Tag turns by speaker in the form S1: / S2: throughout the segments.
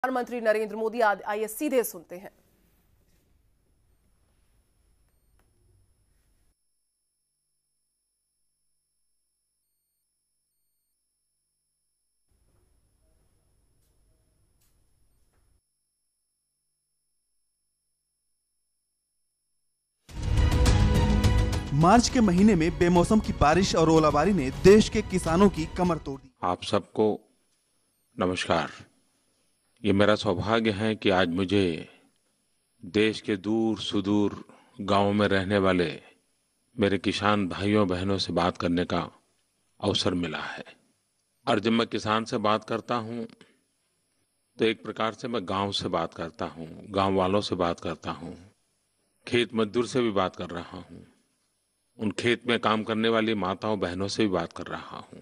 S1: प्रधानमंत्री नरेंद्र मोदी। आइए सीधे सुनते हैं।
S2: मार्च के महीने में बेमौसम की बारिश और ओलावृष्टि ने देश के किसानों की कमर तोड़ दी।
S3: आप सबको नमस्कार। ये मेरा सौभाग्य है कि आज मुझे देश के दूर सुदूर गांवों में रहने वाले मेरे किसान भाइयों बहनों से बात करने का अवसर मिला है। और जब मैं किसान से बात करता हूं तो एक प्रकार से मैं गांव से बात करता हूं, गांव वालों से बात करता हूं, खेत मजदूर से भी बात कर रहा हूं, उन खेत में काम करने वाली माताओं बहनों से भी बात कर रहा हूं।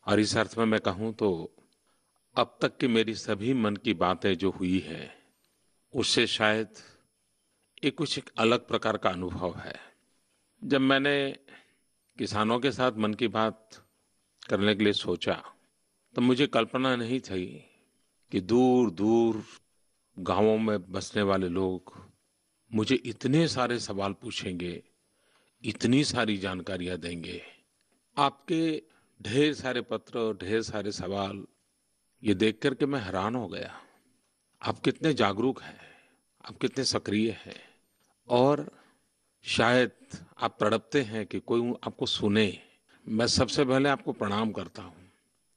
S3: और इस अर्थ में मैं कहूं तो अब तक की मेरी सभी मन की बातें जो हुई है उससे शायद ये कुछ एक अलग प्रकार का अनुभव है। जब मैंने किसानों के साथ मन की बात करने के लिए सोचा तो मुझे कल्पना नहीं थी कि दूर दूर गांवों में बसने वाले लोग मुझे इतने सारे सवाल पूछेंगे, इतनी सारी जानकारियां देंगे। आपके ढेर सारे पत्र, ढेर सारे सवाल ये देख करके मैं हैरान हो गया। आप कितने जागरूक हैं, आप कितने सक्रिय हैं और शायद आप तड़पते हैं कि कोई आपको सुने। मैं सबसे पहले आपको प्रणाम करता हूं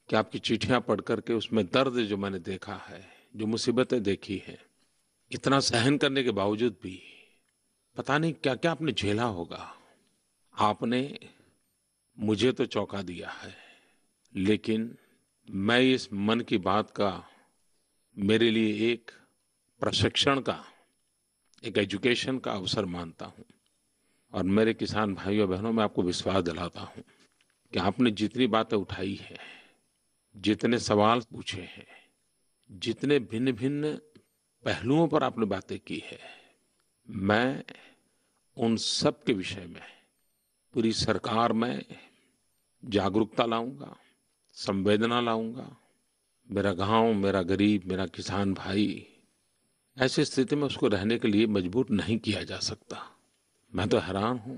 S3: कि आपकी चिट्ठियां पढ़ करके उसमें दर्द जो मैंने देखा है, जो मुसीबतें देखी हैं, इतना सहन करने के बावजूद भी पता नहीं क्या क्या आपने झेला होगा। आपने मुझे तो चौंका दिया है, लेकिन मैं इस मन की बात का मेरे लिए एक प्रशिक्षण का, एक एजुकेशन का अवसर मानता हूं। और मेरे किसान भाइयों बहनों में आपको विश्वास दिलाता हूं कि आपने जितनी बातें उठाई हैं, जितने सवाल पूछे हैं, जितने भिन्न भिन्न पहलुओं पर आपने बातें की है, मैं उन सब के विषय में पूरी सरकार में जागरूकता लाऊंगा, संवेदना लाऊंगा। मेरा गांव, मेरा गरीब, मेरा किसान भाई ऐसी स्थिति में उसको रहने के लिए मजबूर नहीं किया जा सकता। मैं तो हैरान हूं,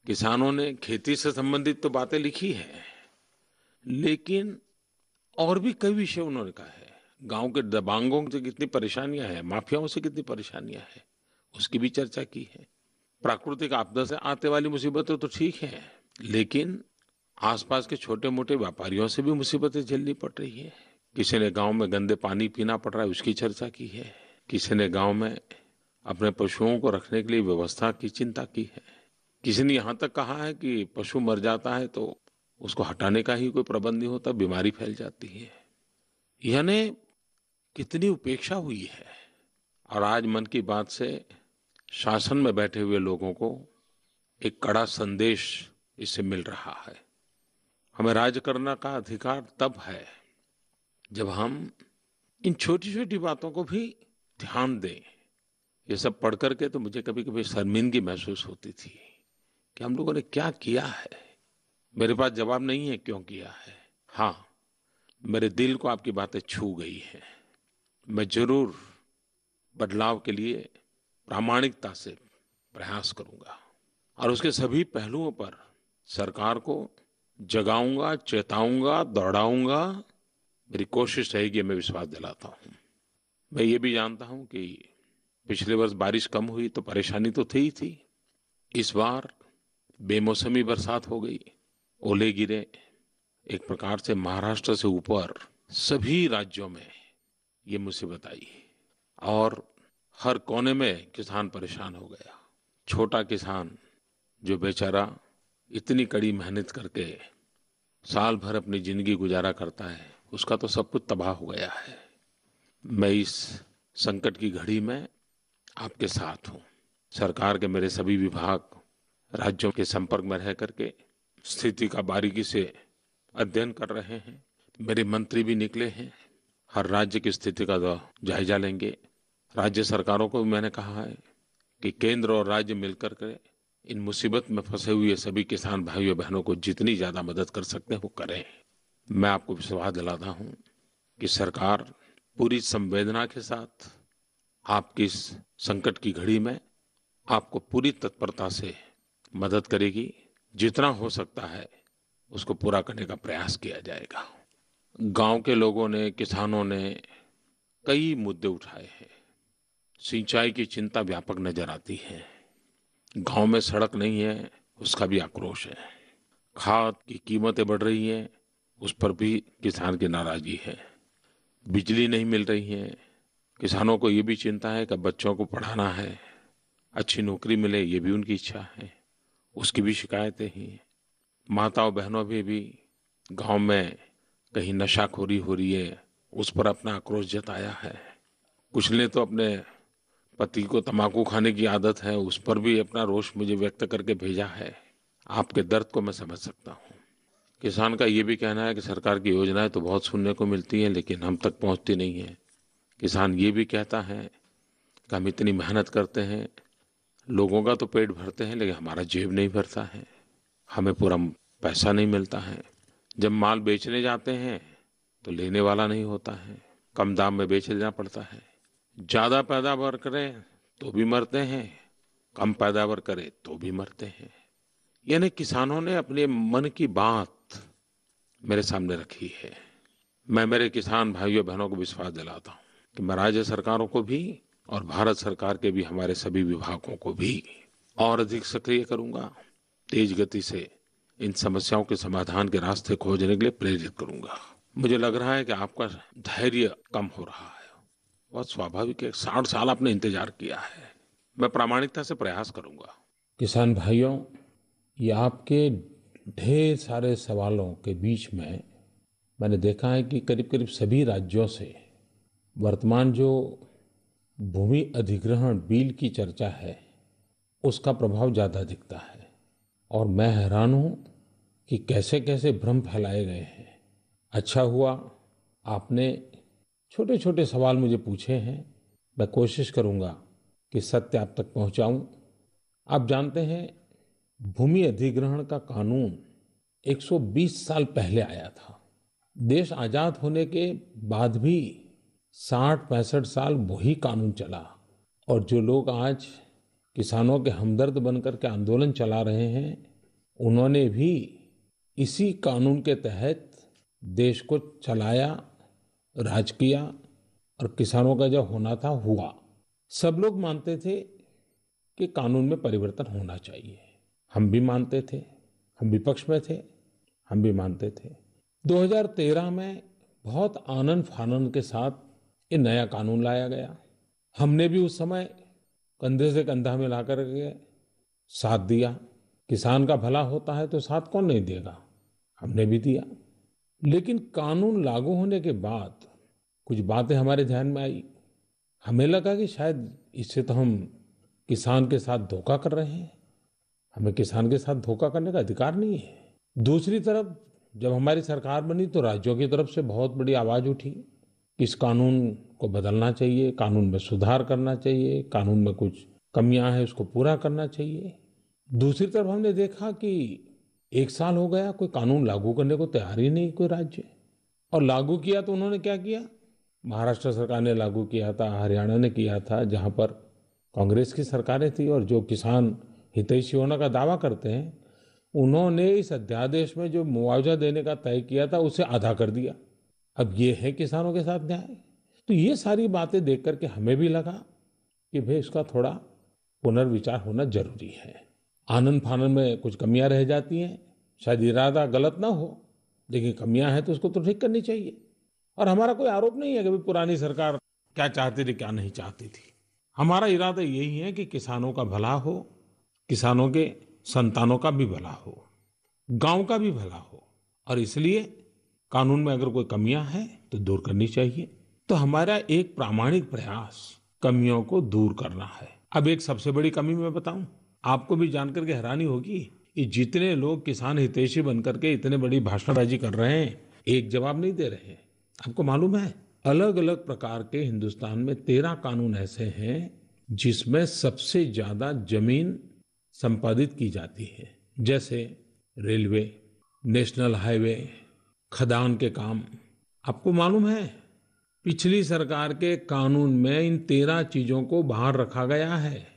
S3: किसानों ने खेती से संबंधित तो बातें लिखी है, लेकिन और भी कई विषय उन्होंने कहा है। गांव के दबंगों से कितनी परेशानियां हैं, माफियाओं से कितनी परेशानियां हैं, उसकी भी चर्चा की है। प्राकृतिक आपदा से आने वाली मुसीबतें तो ठीक है, लेकिन आसपास के छोटे मोटे व्यापारियों से भी मुसीबतें झेलनी पड़ रही है। किसी ने गांव में गंदे पानी पीना पड़ रहा है, उसकी चर्चा की है। किसी ने गांव में अपने पशुओं को रखने के लिए व्यवस्था की चिंता की है। किसी ने यहां तक कहा है कि पशु मर जाता है तो उसको हटाने का ही कोई प्रबंध नहीं होता, बीमारी फैल जाती है। यानी कितनी उपेक्षा हुई है। और आज मन की बात से शासन में बैठे हुए लोगों को एक कड़ा संदेश इससे मिल रहा है। हमें राज करने का अधिकार तब है जब हम इन छोटी छोटी बातों को भी ध्यान दें। ये सब पढ़ करके तो मुझे कभी कभी शर्मिंदगी महसूस होती थी कि हम लोगों ने क्या किया है। मेरे पास जवाब नहीं है क्यों किया है। हाँ, मेरे दिल को आपकी बातें छू गई हैं। मैं जरूर बदलाव के लिए प्रामाणिकता से प्रयास करूंगा और उसके सभी पहलुओं पर सरकार को जगाऊंगा, चेताऊंगा, दौड़ाऊंगा। मेरी कोशिश रहेगी, मैं विश्वास दिलाता हूं। मैं ये भी जानता हूं कि पिछले वर्ष बारिश कम हुई तो परेशानी तो थी ही थी। इस बार बेमौसमी बरसात हो गई, ओले गिरे। एक प्रकार से महाराष्ट्र से ऊपर सभी राज्यों में ये मुसीबत आई और हर कोने में किसान परेशान हो गया। छोटा किसान जो बेचारा इतनी कड़ी मेहनत करके साल भर अपनी जिंदगी गुजारा करता है, उसका तो सब कुछ तबाह हो गया है। मैं इस संकट की घड़ी में आपके साथ हूं। सरकार के मेरे सभी विभाग राज्यों के संपर्क में रह करके स्थिति का बारीकी से अध्ययन कर रहे हैं। मेरे मंत्री भी निकले हैं, हर राज्य की स्थिति का जायजा लेंगे। राज्य सरकारों को भी मैंने कहा है कि केंद्र और राज्य मिलकर के इन मुसीबत में फंसे हुए सभी किसान भाइयों बहनों को जितनी ज्यादा मदद कर सकते हैं वो करें। मैं आपको विश्वास दिलाता हूं कि सरकार पूरी संवेदना के साथ आपकी इस संकट की घड़ी में आपको पूरी तत्परता से मदद करेगी। जितना हो सकता है उसको पूरा करने का प्रयास किया जाएगा। गांव के लोगों ने, किसानों ने कई मुद्दे उठाए हैं। सिंचाई की चिंता व्यापक नजर आती है। गांव में सड़क नहीं है, उसका भी आक्रोश है। खाद की कीमतें बढ़ रही हैं, उस पर भी किसान की नाराजगी है। बिजली नहीं मिल रही है। किसानों को ये भी चिंता है कि बच्चों को पढ़ाना है, अच्छी नौकरी मिले, ये भी उनकी इच्छा है, उसकी भी शिकायतें हैं। माताओं बहनों भी गांव में कहीं नशाखोरी हो रही है, उस पर अपना आक्रोश जताया है। कुछ ने तो अपने पति को तम्बाकू खाने की आदत है, उस पर भी अपना रोष मुझे व्यक्त करके भेजा है। आपके दर्द को मैं समझ सकता हूँ। किसान का ये भी कहना है कि सरकार की योजनाएं तो बहुत सुनने को मिलती हैं, लेकिन हम तक पहुँचती नहीं है। किसान ये भी कहता है कि हम इतनी मेहनत करते हैं, लोगों का तो पेट भरते हैं, लेकिन हमारा जेब नहीं भरता है, हमें पूरा पैसा नहीं मिलता है। जब माल बेचने जाते हैं तो लेने वाला नहीं होता है, कम दाम में बेच देना पड़ता है। ज्यादा पैदावार करें तो भी मरते हैं, कम पैदावार करें तो भी मरते हैं। यानी किसानों ने अपने मन की बात मेरे सामने रखी है। मैं मेरे किसान भाइयों बहनों को विश्वास दिलाता हूँ कि मैं राज्य सरकारों को भी और भारत सरकार के भी हमारे सभी विभागों को भी और अधिक सक्रिय करूंगा। तेज गति से इन समस्याओं के समाधान के रास्ते खोजने के लिए प्रेरित करूंगा। मुझे लग रहा है कि आपका धैर्य कम हो रहा है। बहुत स्वाभाविक है, 60 साल आपने इंतजार किया है। मैं प्रामाणिकता से प्रयास करूंगा।
S4: किसान भाइयों, ये आपके ढेर सारे सवालों के बीच में मैंने देखा है कि करीब करीब सभी राज्यों से वर्तमान जो भूमि अधिग्रहण बिल की चर्चा है उसका प्रभाव ज़्यादा दिखता है। और मैं हैरान हूँ कि कैसे कैसे भ्रम फैलाए गए हैं। अच्छा हुआ आपने छोटे छोटे सवाल मुझे पूछे हैं। मैं कोशिश करूँगा कि सत्य आप तक पहुँचाऊँ। आप जानते हैं, भूमि अधिग्रहण का कानून 120 साल पहले आया था। देश आज़ाद होने के बाद भी 60-65 साल वही कानून चला। और जो लोग आज किसानों के हमदर्द बनकर के आंदोलन चला रहे हैं, उन्होंने भी इसी कानून के तहत देश को चलाया, राज किया और किसानों का जो होना था हुआ। सब लोग मानते थे कि कानून में परिवर्तन होना चाहिए। हम भी मानते थे, हम विपक्ष में थे, हम भी मानते थे। 2013 में बहुत आनन फानन के साथ ये नया कानून लाया गया। हमने भी उस समय कंधे से कंधा मिला कर के साथ दिया। किसान का भला होता है तो साथ कौन नहीं देगा, हमने भी दिया। लेकिन कानून लागू होने के बाद कुछ बातें हमारे ध्यान में आई। हमें लगा कि शायद इससे तो हम किसान के साथ धोखा कर रहे हैं, हमें किसान के साथ धोखा करने का अधिकार नहीं है। दूसरी तरफ जब हमारी सरकार बनी तो राज्यों की तरफ से बहुत बड़ी आवाज उठी कि इस कानून को बदलना चाहिए, कानून में सुधार करना चाहिए, कानून में कुछ कमियां हैं उसको पूरा करना चाहिए। दूसरी तरफ हमने देखा कि 1 साल हो गया, कोई कानून लागू करने को तैयार ही नहीं कोई राज्य। और लागू किया तो उन्होंने क्या किया, महाराष्ट्र सरकार ने लागू किया था, हरियाणा ने किया था, जहां पर कांग्रेस की सरकारें थी और जो किसान हितैषी होने का दावा करते हैं, उन्होंने इस अध्यादेश में जो मुआवजा देने का तय किया था उसे आधा कर दिया। अब ये है किसानों के साथ न्याय। तो ये सारी बातें देख करके हमें भी लगा कि भाई इसका थोड़ा पुनर्विचार होना जरूरी है। आनंद फानंद में कुछ कमियां रह जाती हैं, शायद इरादा गलत ना हो, लेकिन कमियां हैं तो उसको तो ठीक करनी चाहिए। और हमारा कोई आरोप नहीं है कि भाई पुरानी सरकार क्या चाहती थी क्या नहीं चाहती थी। हमारा इरादा यही है कि किसानों का भला हो, किसानों के संतानों का भी भला हो, गांव का भी भला हो। और इसलिए कानून में अगर कोई कमियां हैं तो दूर करनी चाहिए। तो हमारा एक प्रामाणिक प्रयास कमियों को दूर करना है। अब एक सबसे बड़ी कमी मैं बताऊं, आपको भी जानकर के हैरानी होगी, ये जितने लोग किसान हितैषी बनकर के इतने बड़ी भाषणबाजी कर रहे हैं, एक जवाब नहीं दे रहे हैं। आपको मालूम है, अलग अलग प्रकार के हिंदुस्तान में 13 कानून ऐसे हैं जिसमें सबसे ज्यादा जमीन संपादित की जाती है। जैसे रेलवे, नेशनल हाईवे, खदान के काम। आपको मालूम है पिछली सरकार के कानून में इन 13 चीजों को बाहर रखा गया है।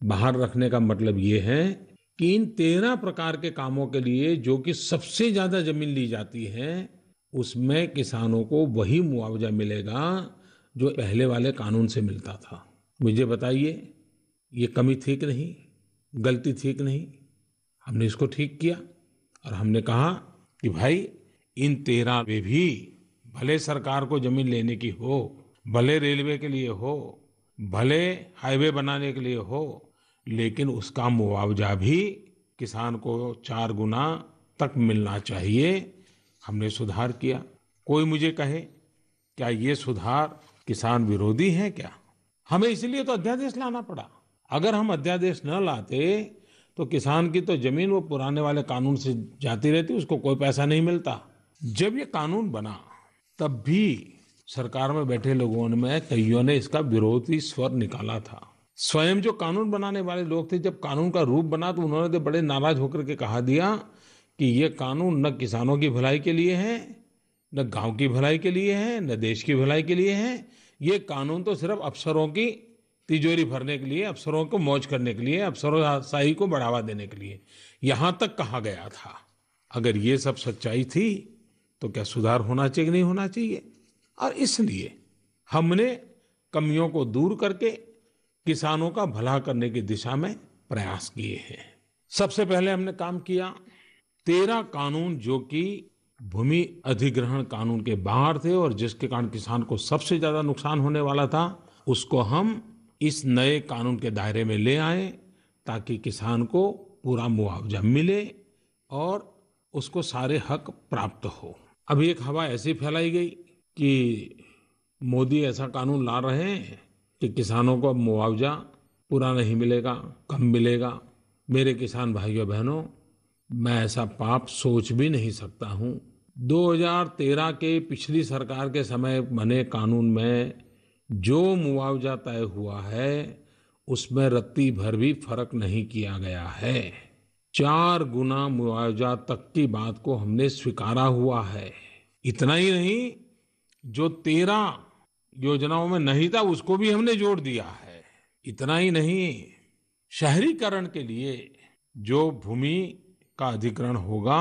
S4: बाहर रखने का मतलब ये है कि इन 13 प्रकार के कामों के लिए जो कि सबसे ज्यादा जमीन ली जाती है, उसमें किसानों को वही मुआवजा मिलेगा जो पहले वाले कानून से मिलता था। मुझे बताइए, ये कमी थी कि नहीं, गलती थी कि नहीं? हमने इसको ठीक किया और हमने कहा कि भाई इन 13 में भी भले सरकार को जमीन लेने की हो, भले रेलवे के लिए हो, भले हाईवे बनाने के लिए हो, लेकिन उसका मुआवजा भी किसान को 4 गुना तक मिलना चाहिए। हमने सुधार किया। कोई मुझे कहे क्या ये सुधार किसान विरोधी है क्या? हमें इसलिए तो अध्यादेश लाना पड़ा। अगर हम अध्यादेश न लाते तो किसान की तो जमीन वो पुराने वाले कानून से जाती रहती, उसको कोई पैसा नहीं मिलता। जब ये कानून बना तब भी सरकार में बैठे लोगों में कईयों ने इसका विरोधी स्वर निकाला था। स्वयं जो कानून बनाने वाले लोग थे, जब कानून का रूप बना तो उन्होंने तो बड़े नाराज होकर के कहा दिया कि ये कानून न किसानों की भलाई के लिए है, न गांव की भलाई के लिए है, न देश की भलाई के लिए है। ये कानून तो सिर्फ अफसरों की तिजोरी भरने के लिए, अफसरों को मौज करने के लिए, अफसरशाही को बढ़ावा देने के लिए, यहां तक कहा गया था। अगर ये सब सच्चाई थी तो क्या सुधार होना चाहिए कि नहीं होना चाहिए? और इसलिए हमने कमियों को दूर करके किसानों का भला करने की दिशा में प्रयास किए हैं। सबसे पहले हमने काम किया, 13 कानून जो कि भूमि अधिग्रहण कानून के बाहर थे और जिसके कारण किसान को सबसे ज्यादा नुकसान होने वाला था, उसको हम इस नए कानून के दायरे में ले आए ताकि किसान को पूरा मुआवजा मिले और उसको सारे हक प्राप्त हो। अभी एक हवा ऐसी फैलाई गई कि मोदी ऐसा कानून ला रहे हैं कि किसानों को अब मुआवजा पूरा नहीं मिलेगा, कम मिलेगा। मेरे किसान भाइयों बहनों, मैं ऐसा पाप सोच भी नहीं सकता हूं। 2013 के पिछली सरकार के समय बने कानून में जो मुआवजा तय हुआ है उसमें रत्ती भर भी फर्क नहीं किया गया है। 4 गुना मुआवजा तक की बात को हमने स्वीकारा हुआ है। इतना ही नहीं, जो 13 योजनाओं में नहीं था उसको भी हमने जोड़ दिया है। इतना ही नहीं, शहरीकरण के लिए जो भूमि का अधिग्रहण होगा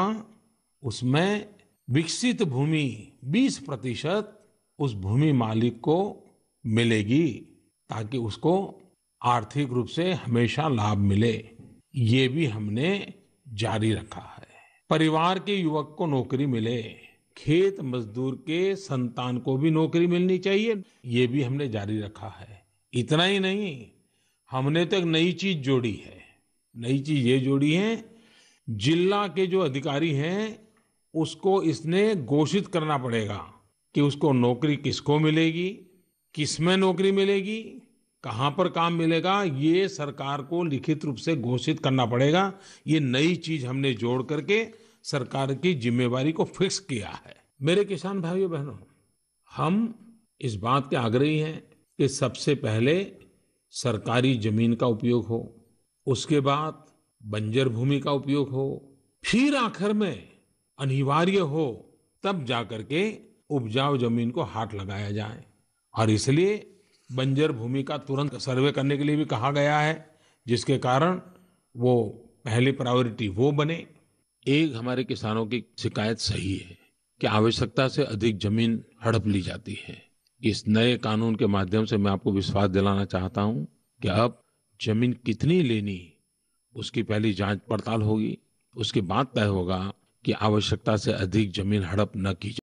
S4: उसमें विकसित भूमि 20% उस भूमि मालिक को मिलेगी ताकि उसको आर्थिक रूप से हमेशा लाभ मिले। ये भी हमने जारी रखा है। परिवार के युवक को नौकरी मिले, खेत मजदूर के संतान को भी नौकरी मिलनी चाहिए, ये भी हमने जारी रखा है। इतना ही नहीं, हमने तो एक नई चीज जोड़ी है। नई चीज ये जोड़ी है, जिला के जो अधिकारी हैं उसको इसने घोषित करना पड़ेगा कि उसको नौकरी किसको मिलेगी, किसमें नौकरी मिलेगी, कहां पर काम मिलेगा, ये सरकार को लिखित रूप से घोषित करना पड़ेगा। ये नई चीज हमने जोड़ करके सरकार की जिम्मेवारी को फिक्स किया है। मेरे किसान भाइयों बहनों, हम इस बात के आग्रही हैं कि सबसे पहले सरकारी जमीन का उपयोग हो, उसके बाद बंजर भूमि का उपयोग हो, फिर आखिर में अनिवार्य हो तब जाकर के उपजाऊ जमीन को हाथ लगाया जाए। और इसलिए बंजर भूमि का तुरंत सर्वे करने के लिए भी कहा गया है, जिसके कारण वो पहली प्रायोरिटी वो बने।
S3: एक हमारे किसानों की शिकायत सही है कि आवश्यकता से अधिक जमीन हड़प ली जाती है। इस नए कानून के माध्यम से मैं आपको विश्वास दिलाना चाहता हूं कि अब जमीन कितनी लेनी उसकी पहली जांच पड़ताल होगी, उसके बाद तय होगा कि आवश्यकता से अधिक जमीन हड़प न की जाए।